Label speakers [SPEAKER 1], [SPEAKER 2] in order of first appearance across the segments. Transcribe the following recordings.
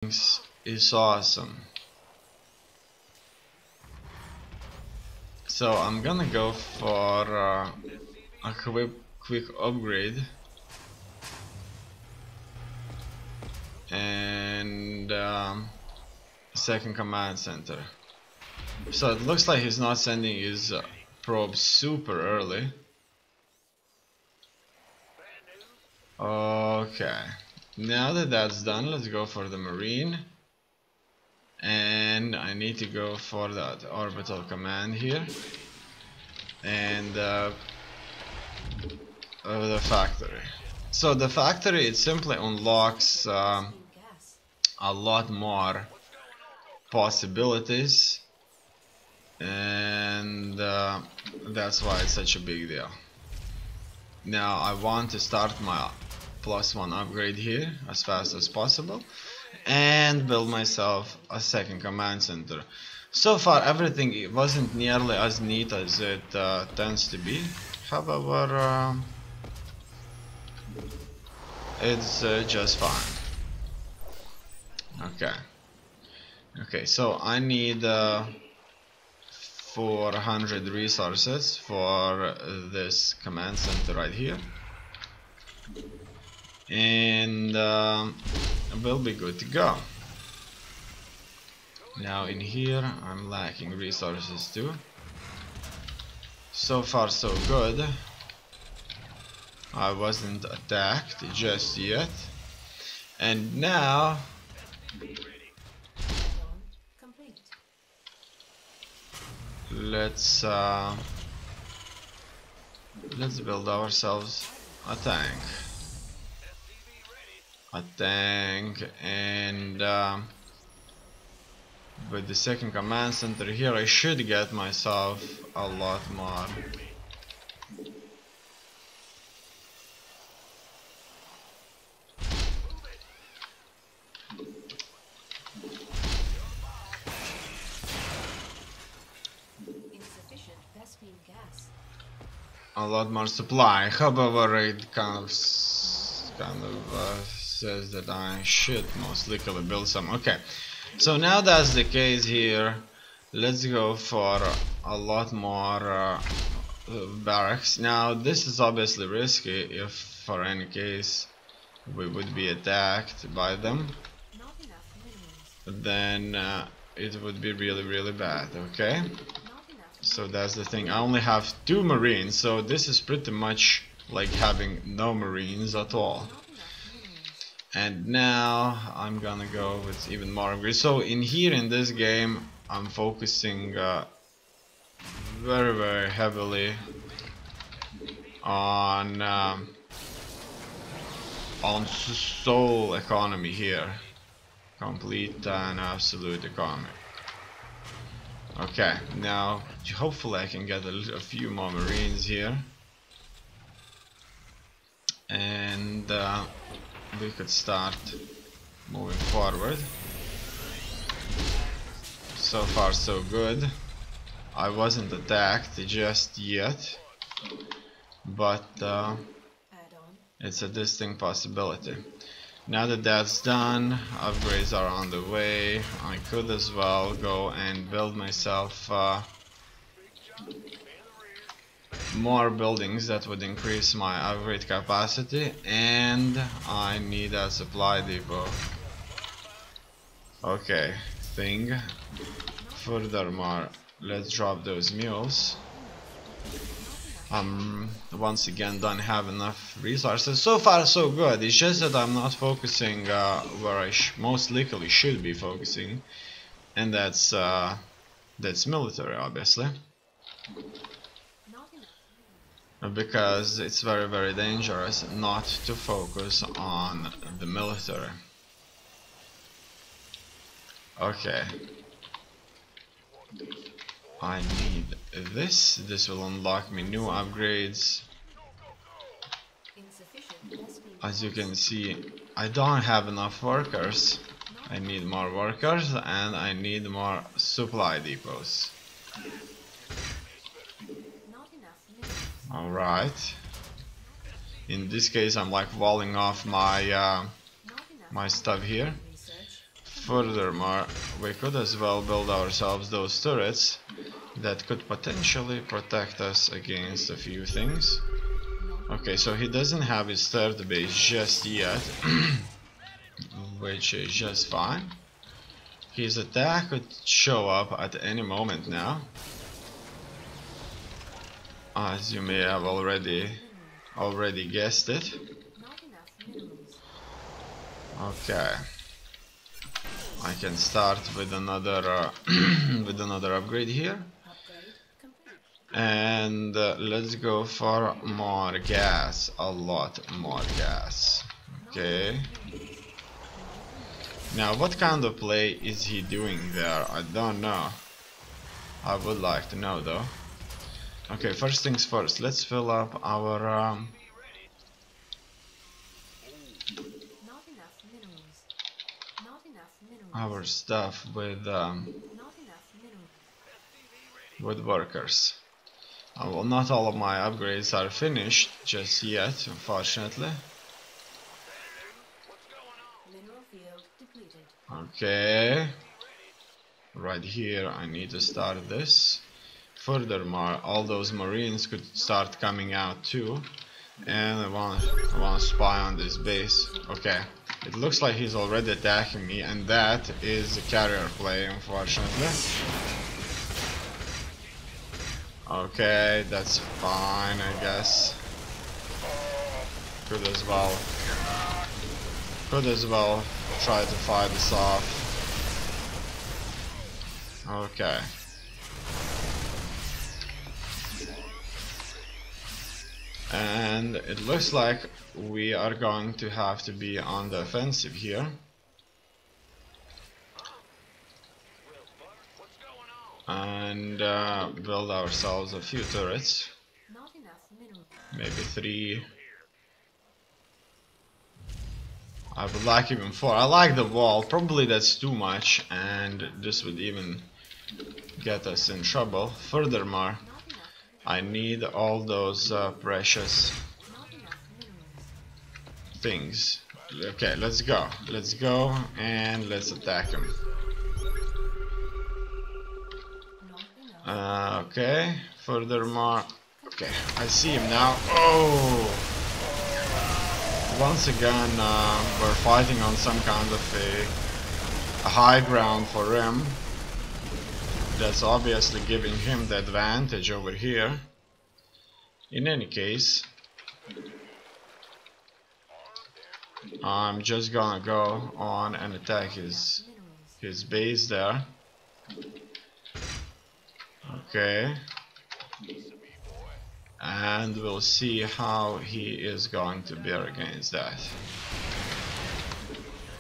[SPEAKER 1] is awesome. So I'm gonna go for a quick upgrade and second command center. So it looks like he's not sending his probe super early. Okay, now that that's done, let's go for the marine. And I need to go for that orbital command here. And the factory. So the factory, it simply unlocks a lot more possibilities. And that's why it's such a big deal. Now I want to start my +1 upgrade here as fast as possible and build myself a second command center. So far everything wasn't nearly as neat as it tends to be. However, it's just fine. Okay, so I need 400 resources for this command center right here, and we'll be good to go. Now in here I'm lacking resources too. So far so good. I wasn't attacked just yet, and now let's build ourselves a tank, and with the second command center here I should get myself a lot more. A lot more supply. However, it kind of says that I should most likely build some. Okay, so now that's the case here. Let's go for a lot more barracks. Now this is obviously risky if for any case we would be attacked by them. Then it would be really bad. Okay. So that's the thing. I only have 2 marines, so this is pretty much like having no marines at all. And now I'm gonna go with even more upgrades. So in here in this game I'm focusing very heavily on soul economy here. Complete and absolute economy. Okay, now hopefully I can get a few more marines here, and we could start moving forward. So far so good. I wasn't attacked just yet, but it's a distinct possibility. Now that that's done, upgrades are on the way. I could as well go and build myself more buildings that would increase my upgrade capacity, and I need a supply depot. Okay, thing. Furthermore, let's drop those mules. Once again don't have enough resources. So far so good. It's just that I'm not focusing where I most likely should be focusing, and that's military, obviously, because it's very dangerous not to focus on the military. Okay, I need this. This will unlock me new upgrades. As you can see, I don't have enough workers. I need more workers, and I need more supply depots. Alright. In this case I'm like walling off my my stuff here. Furthermore, we could as well build ourselves those turrets that could potentially protect us against a few things. Okay, so he doesn't have his third base just yet, which is just fine. His attack could show up at any moment now, as you may have already guessed it. Okay, I can start with another with another upgrade here, and let's go for more gas, a lot more gas. Okay. Now, what kind of play is he doing there? I don't know. I would like to know though. Okay, first things first, let's fill up our stuff with workers. Well, not all of my upgrades are finished just yet, unfortunately. Okay, right here I need to start this. Furthermore, all those marines could start coming out too, and I want to spy on this base. Okay, it looks like he's already attacking me, and that is a carrier play, unfortunately. Okay, that's fine, I guess. Could as well try to fight this off. Okay. And it looks like we are going to have to be on the offensive here. And build ourselves a few turrets. Maybe 3. I would like even 4. I like the wall. Probably that's too much, and this would even get us in trouble. Furthermore, I need all those precious things. Okay, let's go. Let's go and let's attack him. Okay, furthermore, okay, I see him now. Oh! Once again, we're fighting on some kind of a high ground for him. That's obviously giving him the advantage over here. In any case, I'm just gonna go on and attack his base there. Okay. And we'll see how he is going to bear against that.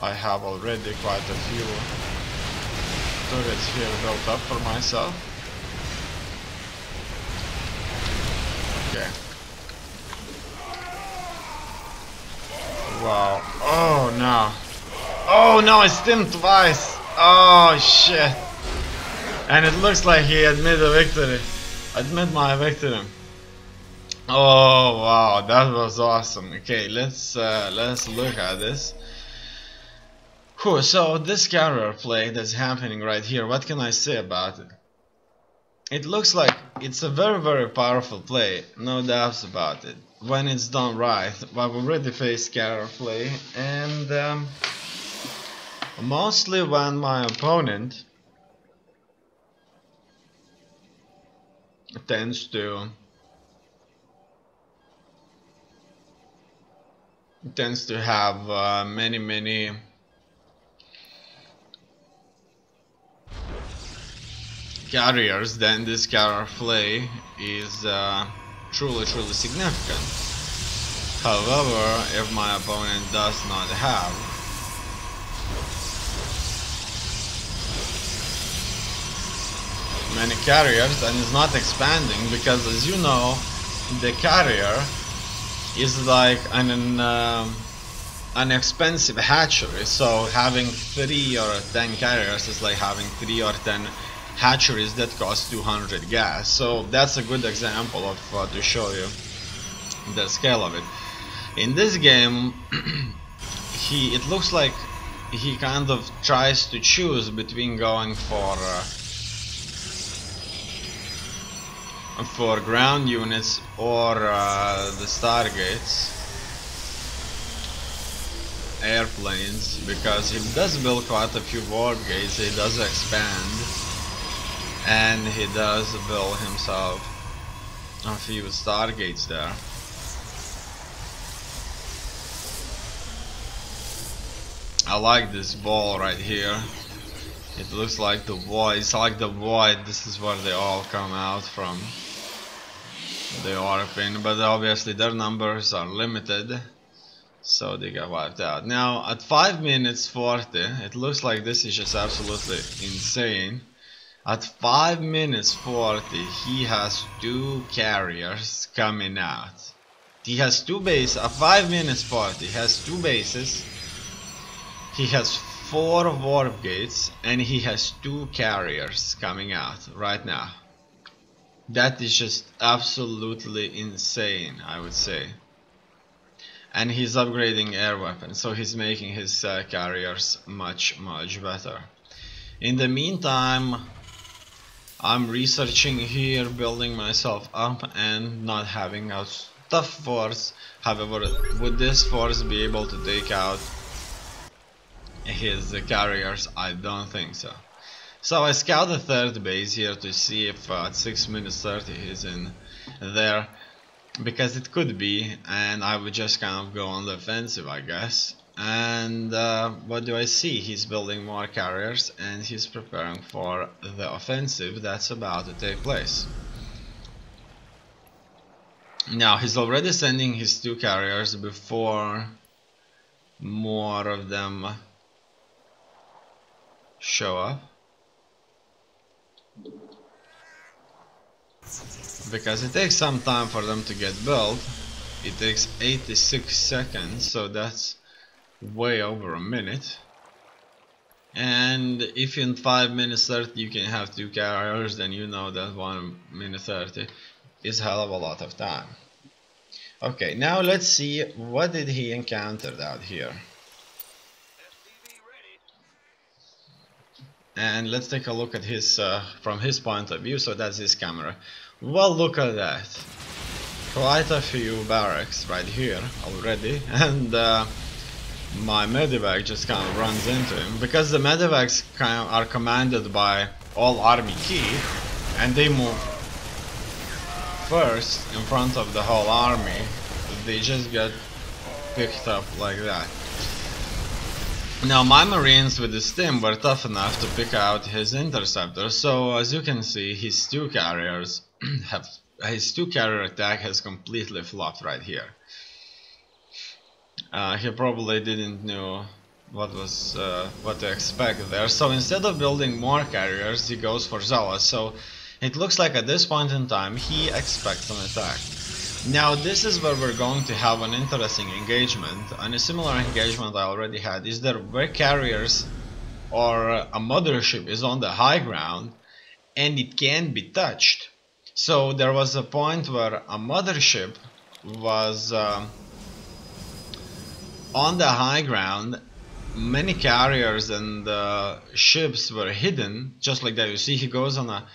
[SPEAKER 1] I have already quite a few turrets here built up for myself. Okay. Wow. Oh no. Oh no, I stimmed twice. Oh shit. And it looks like he admitted victory. Admit my victory. Oh wow, that was awesome. Okay, let's look at this. Whew, so this carrier play that's happening right here, what can I say about it? It looks like it's a very powerful play, no doubts about it. When it's done right, I've already faced carrier play, and mostly when my opponent tends to have many carriers, then this carrier play is truly significant. However, if my opponent does not have many carriers and is not expanding, because as you know, the carrier is like an expensive hatchery, so having 3 or 10 carriers is like having 3 or 10 hatcheries that cost 200 gas. So that's a good example of to show you the scale of it. In this game, it looks like he kind of tries to choose between going for ground units or the Stargates, airplanes, because he does build quite a few warp gates, he does expand, and he does build himself a few Stargates there. I like this ball right here. It looks like the void. It's like the void. This is where they all come out from. The orphan, but obviously their numbers are limited, so they get wiped out. Now at 5 minutes 40, it looks like this is just absolutely insane. At 5 minutes 40, he has 2 carriers coming out. He has 2 bases. At 5 minutes 40, he has 2 bases. He has 4 warp gates, and he has 2 carriers coming out right now. That is just absolutely insane, I would say. And he's upgrading air weapons, so he's making his carriers much better. In the meantime, I'm researching here, building myself up and not having a tough force. However, would this force be able to take out his carriers? I don't think so. So I scout the third base here to see if at 6 minutes 30 he's in there, because it could be, and I would just kind of go on the offensive, I guess. And what do I see? He's building more carriers and he's preparing for the offensive that's about to take place. Now he's already sending his 2 carriers before more of them show up, because it takes some time for them to get built. It takes 86 seconds, so that's way over a minute. And if in 5 minutes 30 you can have 2 carriers, then you know that 1 minute 30 is a hell of a lot of time. Okay, now let's see what did he encounter out here. And let's take a look at his from his point of view. So that's his camera. Well, look at that. Quite a few barracks right here already, and my medevac just kind of runs into him, because the medevacs kind of are commanded by all army key, and they move first in front of the whole army. They just get picked up like that. Now my marines with the stim were tough enough to pick out his interceptor, so as you can see, his 2 carriers his 2 carrier attack has completely flopped right here. He probably didn't know what to expect there, so instead of building more carriers, he goes for Zealous. So it looks like at this point in time he expects an attack. Now this is where we're going to have an interesting engagement, and a similar engagement I already had is that where carriers or a mothership is on the high ground and it can't be touched. So there was a point where a mothership was on the high ground. Many carriers and ships were hidden, just like that. You see, he goes on a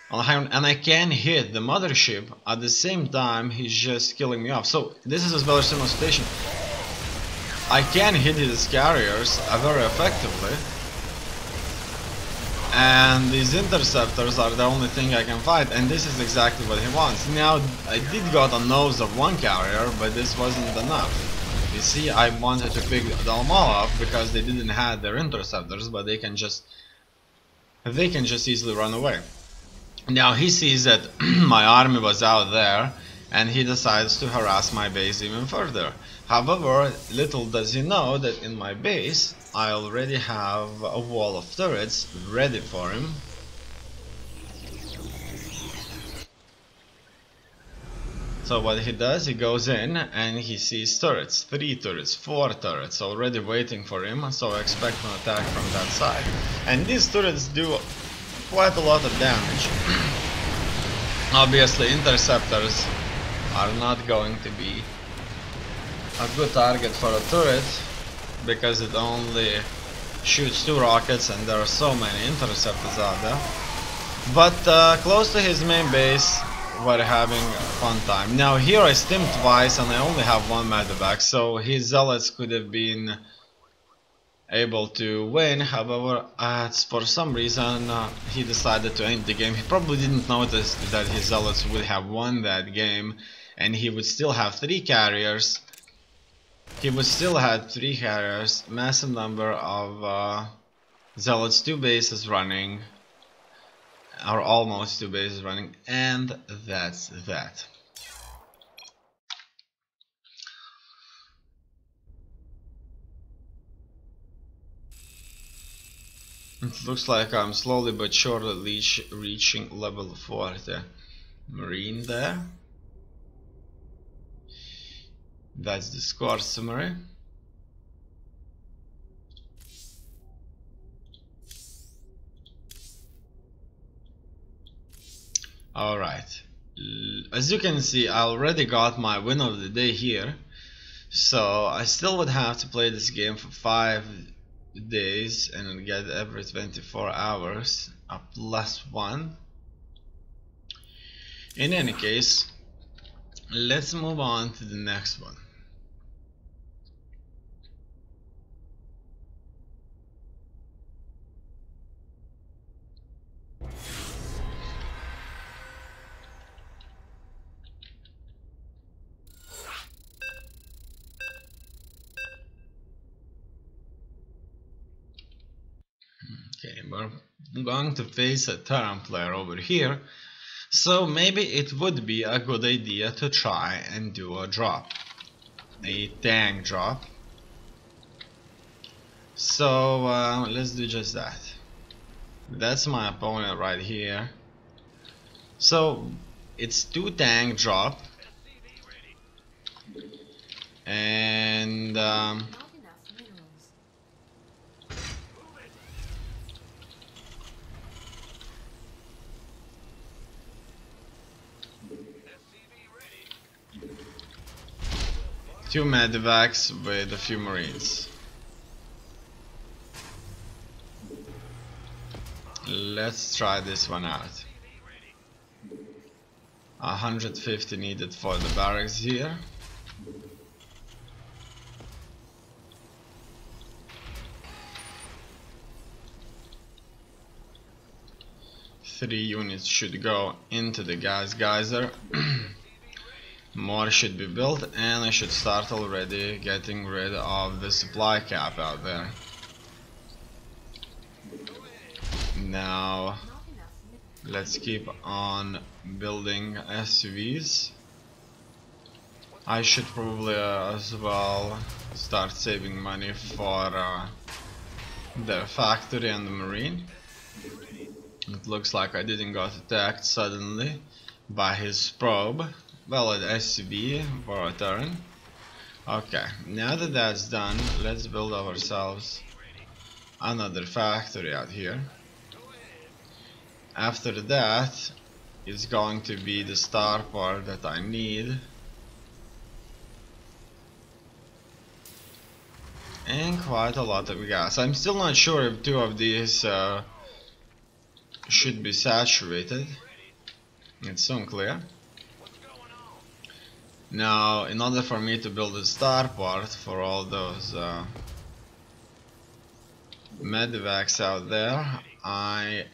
[SPEAKER 1] high ground, and I can hit the mothership at the same time he's just killing me off. So this is a very similar situation. I can hit his carriers very effectively, and these interceptors are the only thing I can fight, and this is exactly what he wants. Now I did got a nose of 1 carrier, but this wasn't enough. You see, I wanted to pick them all off because they didn't have their interceptors, but they can just easily run away. Now he sees that my army was out there, and he decides to harass my base even further. However, little does he know that in my base I already have a wall of turrets ready for him. So what he does, he goes in and he sees turrets, 3 turrets, 4 turrets already waiting for him, so I expect an attack from that side. And these turrets do quite a lot of damage. Obviously interceptors are not going to be a good target for a turret, because it only shoots 2 rockets, and there are so many interceptors out there. But close to his main base, we're having a fun time. Now here I stimmed twice and I only have 1 medevac, so his zealots could have been able to win. However, for some reason he decided to end the game. He probably didn't notice that his zealots would have won that game, and he would still have 3 carriers. He would still have 3 carriers, massive number of zealots, 2 bases running, or almost 2 bases running, and that's that. It looks like I'm slowly but surely reaching level 40. Marine there. That's the score summary. Alright. As you can see, I already got my win of the day here. So I still would have to play this game for 5 days and get every 24 hours a +1. In any case, let's move on to the next one. Okay, we're going to face a Terran player over here, so maybe it would be a good idea to try and do a drop, a tank drop. So let's do just that. That's my opponent right here. So it's 2 tank drop, and two medevacs with a few marines. Let's try this one out. 150 needed for the barracks here. Three units should go into the gas geyser. More should be built, and I should start already getting rid of the supply cap out there. Now let's keep on building SUVs. I should probably as well start saving money for the factory and the marine. It looks like I didn't got attacked suddenly by his probe. Well, an SCB for a turn. Okay, now that that's done, let's build ourselves another factory out here. After that, it's going to be the starport that I need. And quite a lot of gas. I'm still not sure if 2 of these should be saturated. It's unclear. Now, in order for me to build a starport for all those medevacs out there, I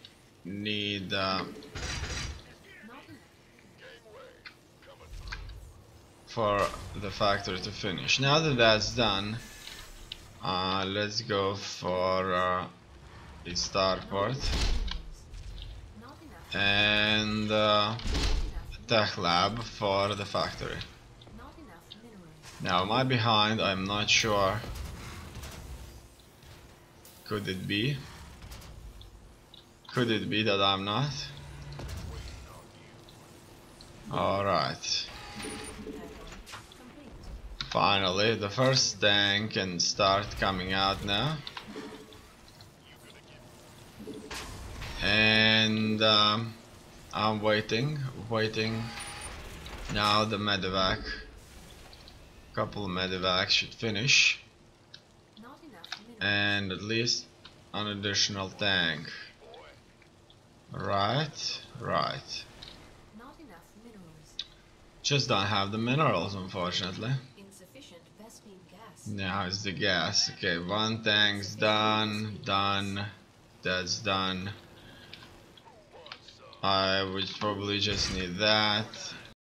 [SPEAKER 1] need for the factory to finish. Now that that's done, let's go for a starport and tech lab for the factory. Now, am I behind? I'm not sure. Could it be? Could it be that I'm not? Alright. Finally, the first tank can start coming out now. And I'm waiting. Now the medevac. Couple of medevacs should finish. And at least an additional tank. Right.
[SPEAKER 2] Not enough minerals.
[SPEAKER 1] Just don't have the minerals, unfortunately.
[SPEAKER 2] Insufficient Vespine gas.
[SPEAKER 1] Now it's the gas. Okay, one tank's done. That's done. I would probably just need that.